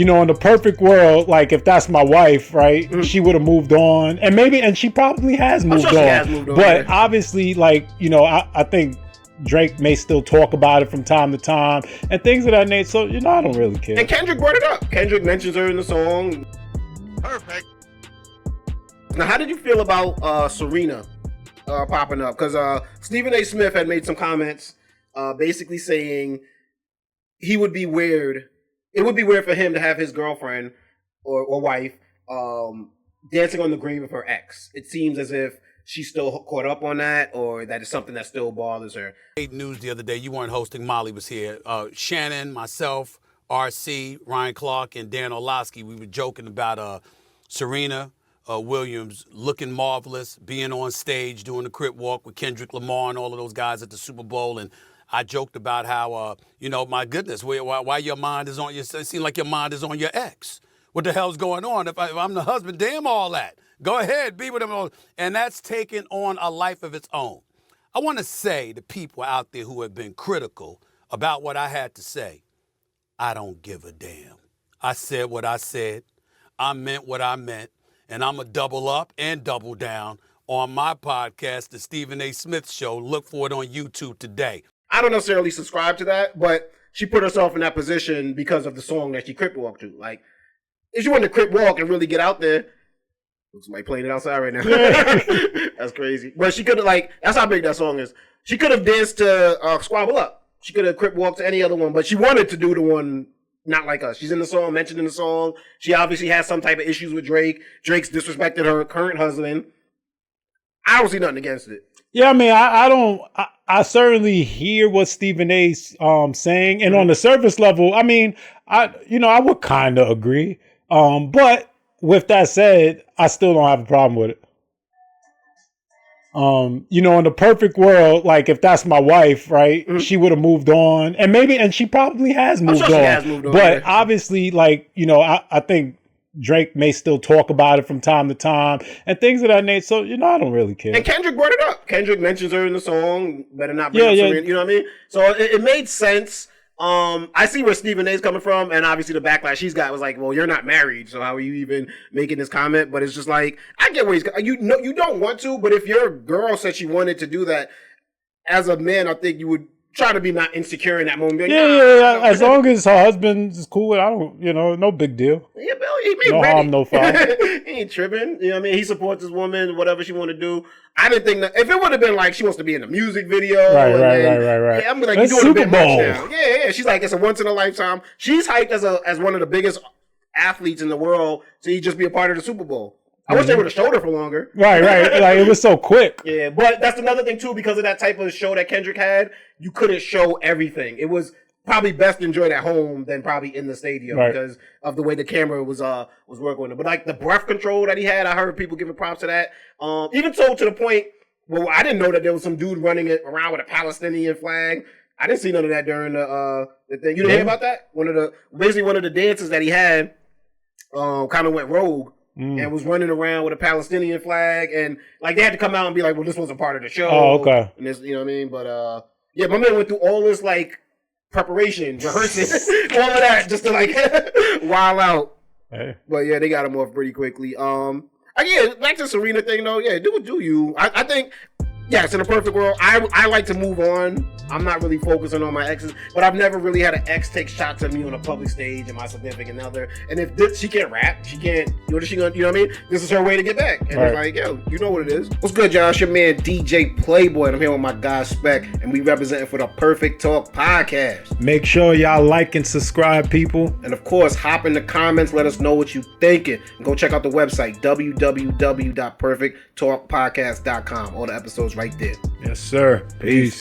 In the perfect world, like if that's my wife, right, she would have moved on, and she probably has moved on. She has moved on, but obviously, like, I think Drake may still talk about it from time to time and things of that nature. So, I don't really care. And Kendrick brought it up. Kendrick mentions her in the song. Perfect. Now, how did you feel about Serena popping up? Because Stephen A. Smith had made some comments basically saying he would be weird. It would be weird for him to have his girlfriend or wife dancing on the grave of her ex. It seems as if she's still caught up on that, or that is something that still bothers her. News the other day, you weren't hosting, Molly was here. Shannon, myself, RC, Ryan Clark, and Dan Orlowski, we were joking about Serena Williams looking marvelous, being on stage, doing the Crip Walk with Kendrick Lamar and all of those guys at the Super Bowl. And I joked about how, my goodness, why your mind is on it seems like your mind is on your ex. What the hell's going on? If I'm the husband, damn all that. Go ahead, be with him. And that's taken on a life of its own. I want to say to people out there who have been critical about what I had to say, I don't give a damn. I said what I said. I meant what I meant. And I'm going to double up and double down on my podcast, The Stephen A. Smith Show. Look for it on YouTube today. I don't necessarily subscribe to that, but she put herself in that position because of the song that she Crip walked to. Like, if she wanted to Crip walk and really get out there, looks like playing it outside right now. That's crazy. But she could have, that's how big that song is. She could have danced to Squabble Up. She could have Crip walked to any other one, but she wanted to do the one not like us. She's in the song, mentioned in the song. She obviously has some type of issues with Drake. Drake's disrespected her current husband. I don't see nothing against it. Yeah, I mean, I certainly hear what Stephen A's saying, and on the surface level, I mean, I would kind of agree. But with that said, I still don't have a problem with it. In the perfect world, like if that's my wife, right, she would have moved on, and she probably has moved on. She has moved on. But obviously, like, I think Drake may still talk about it from time to time and things of that nature. So, I don't really care. And Kendrick brought it up. Kendrick mentions her in the song. Better not bring up Serena. You know what I mean? So it made sense. I see where Stephen A's coming from, and obviously the backlash he's got was like, well, you're not married, so how are you even making this comment? But it's just like, I get where he's going. You don't want to, but if your girl said she wanted to do that, as a man, I think you would try to be not insecure in that moment. Like, yeah. As long as her husband is cool with it, I don't, no big deal. Yeah, Bill, he made no ready. harm, no foul. He ain't tripping. You know what I mean? He supports his woman, whatever she want to do. I didn't think that if it would have been like she wants to be in a music video, right. Yeah, I'm like, you're doing Super a bit Bowl. much now. Yeah. She's like, it's a once in a lifetime. She's hyped as one of the biggest athletes in the world to just be a part of the Super Bowl. I wish they would have showed her for longer. Right. Like, it was so quick. Yeah, but that's another thing, too, because of that type of show that Kendrick had, you couldn't show everything. It was probably best enjoyed at home than probably in the stadium because of the way the camera was working with it. But, like, the breath control that he had, I heard people giving props to that. Even so, to the point, well, I didn't know that there was some dude running it around with a Palestinian flag. I didn't see none of that during the thing. You didn't hear about that? One of the dances that he had kind of went rogue. And was running around with a Palestinian flag, and like they had to come out and be like, "Well, this wasn't part of the show." Oh, okay. And this, you know what I mean? But yeah, my man went through all this like preparation, rehearsing, all of that just to like wild out. Hey. But yeah, they got him off pretty quickly. Again, back to Serena thing though. Yeah, do you? I think. Yes, in a perfect world, I like to move on. I'm not really focusing on my exes, but I've never really had an ex take shots at me on a public stage and my significant other. And if she can't rap, she can't, what is she gonna, you know what I mean? This is her way to get back. And it's like, yo, you know what it is. What's good, y'all? It's your man, DJ Playboy, and I'm here with my guy, Spec, and we representing for the Perfect Talk Podcast. Make sure y'all like and subscribe, people. And of course, hop in the comments, let us know what you thinking. And go check out the website, www.perfecttalkpodcast.com. All the episodes right there. Yes, sir. Peace.